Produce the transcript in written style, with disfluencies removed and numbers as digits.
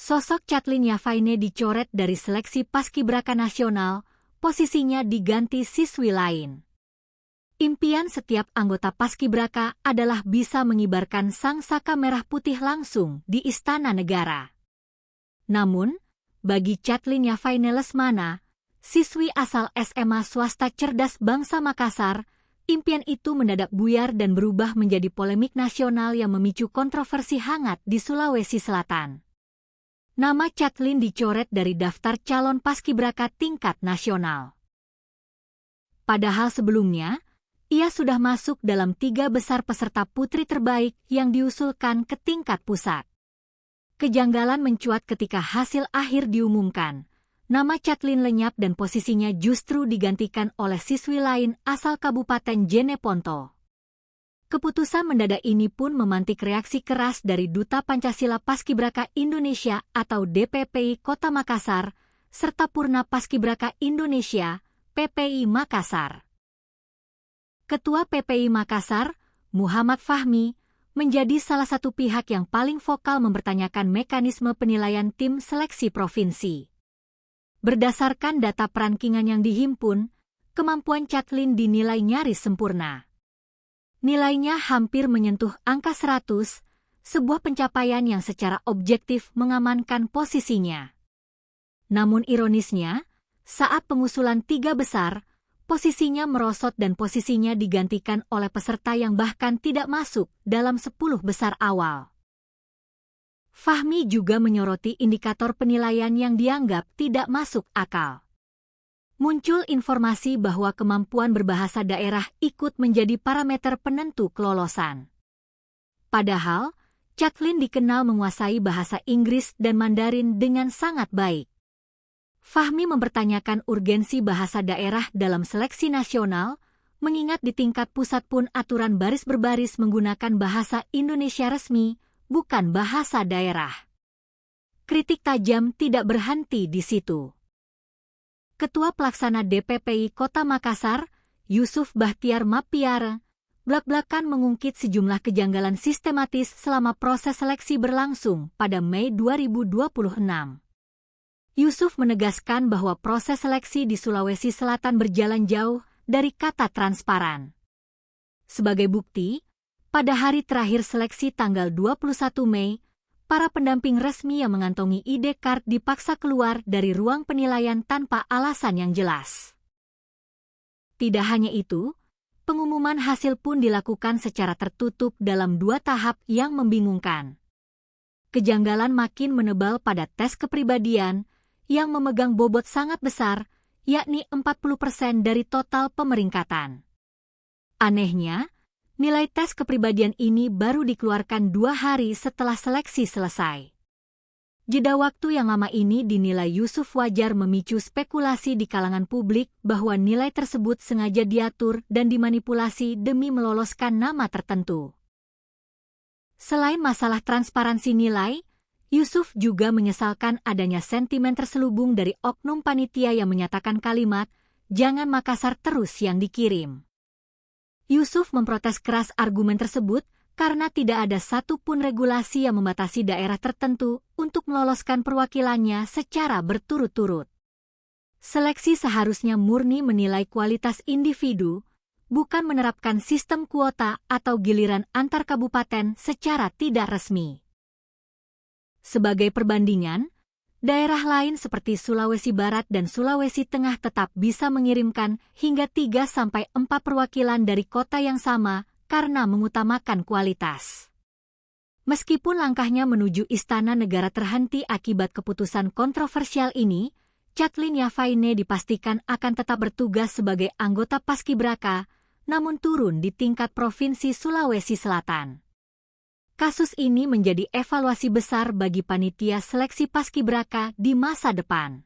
Sosok Catlin Yavaine dicoret dari seleksi paskibraka nasional, posisinya diganti siswi lain. Impian setiap anggota paskibraka adalah bisa mengibarkan sangsaka merah putih langsung di Istana Negara. Namun, bagi Catlin Yavaine Lesmana, siswi asal SMA swasta cerdas bangsa Makassar, impian itu mendadak buyar dan berubah menjadi polemik nasional yang memicu kontroversi hangat di Sulawesi Selatan. Nama Catlin dicoret dari daftar calon paskibraka tingkat nasional. Padahal sebelumnya, ia sudah masuk dalam 3 besar peserta putri terbaik yang diusulkan ke tingkat pusat. Kejanggalan mencuat ketika hasil akhir diumumkan. Nama Catlin lenyap dan posisinya justru digantikan oleh siswi lain asal Kabupaten Jeneponto. Keputusan mendadak ini pun memantik reaksi keras dari Duta Pancasila Paskibraka Indonesia atau DPPI Kota Makassar, serta Purna Paskibraka Indonesia, PPI Makassar. Ketua PPI Makassar, Muhammad Fahmi, menjadi salah satu pihak yang paling vokal mempertanyakan mekanisme penilaian tim seleksi provinsi. Berdasarkan data perankingan yang dihimpun, kemampuan Catlin dinilai nyaris sempurna. Nilainya hampir menyentuh angka 100, sebuah pencapaian yang secara objektif mengamankan posisinya. Namun ironisnya, saat pengusulan 3 besar, posisinya merosot dan posisinya digantikan oleh peserta yang bahkan tidak masuk dalam 10 besar awal. Fahmi juga menyoroti indikator penilaian yang dianggap tidak masuk akal. Muncul informasi bahwa kemampuan berbahasa daerah ikut menjadi parameter penentu kelolosan. Padahal, Catlin dikenal menguasai bahasa Inggris dan Mandarin dengan sangat baik. Fahmi mempertanyakan urgensi bahasa daerah dalam seleksi nasional, mengingat di tingkat pusat pun aturan baris berbaris menggunakan bahasa Indonesia resmi, bukan bahasa daerah. Kritik tajam tidak berhenti di situ. Ketua Pelaksana DPPI Kota Makassar, Yusuf Bahtiar Mapiara, blak-blakan mengungkit sejumlah kejanggalan sistematis selama proses seleksi berlangsung pada Mei 2026. Yusuf menegaskan bahwa proses seleksi di Sulawesi Selatan berjalan jauh dari kata transparan. Sebagai bukti, pada hari terakhir seleksi tanggal 21 Mei, para pendamping resmi yang mengantongi ID card dipaksa keluar dari ruang penilaian tanpa alasan yang jelas. Tidak hanya itu, pengumuman hasil pun dilakukan secara tertutup dalam 2 tahap yang membingungkan. Kejanggalan makin menebal pada tes kepribadian yang memegang bobot sangat besar, yakni 40% dari total pemeringkatan. Anehnya, nilai tes kepribadian ini baru dikeluarkan 2 hari setelah seleksi selesai. Jeda waktu yang lama ini dinilai Yusuf wajar memicu spekulasi di kalangan publik bahwa nilai tersebut sengaja diatur dan dimanipulasi demi meloloskan nama tertentu. Selain masalah transparansi nilai, Yusuf juga menyesalkan adanya sentimen terselubung dari oknum panitia yang menyatakan kalimat, "Jangan Makassar terus yang dikirim." Yusuf memprotes keras argumen tersebut karena tidak ada satupun regulasi yang membatasi daerah tertentu untuk meloloskan perwakilannya secara berturut-turut. Seleksi seharusnya murni menilai kualitas individu, bukan menerapkan sistem kuota atau giliran antar kabupaten secara tidak resmi. Sebagai perbandingan, daerah lain seperti Sulawesi Barat dan Sulawesi Tengah tetap bisa mengirimkan hingga 3-4 perwakilan dari kota yang sama karena mengutamakan kualitas. Meskipun langkahnya menuju Istana Negara terhenti akibat keputusan kontroversial ini, Catlin Yavaine dipastikan akan tetap bertugas sebagai anggota Paskibraka, namun turun di tingkat Provinsi Sulawesi Selatan. Kasus ini menjadi evaluasi besar bagi panitia seleksi Paskibraka di masa depan.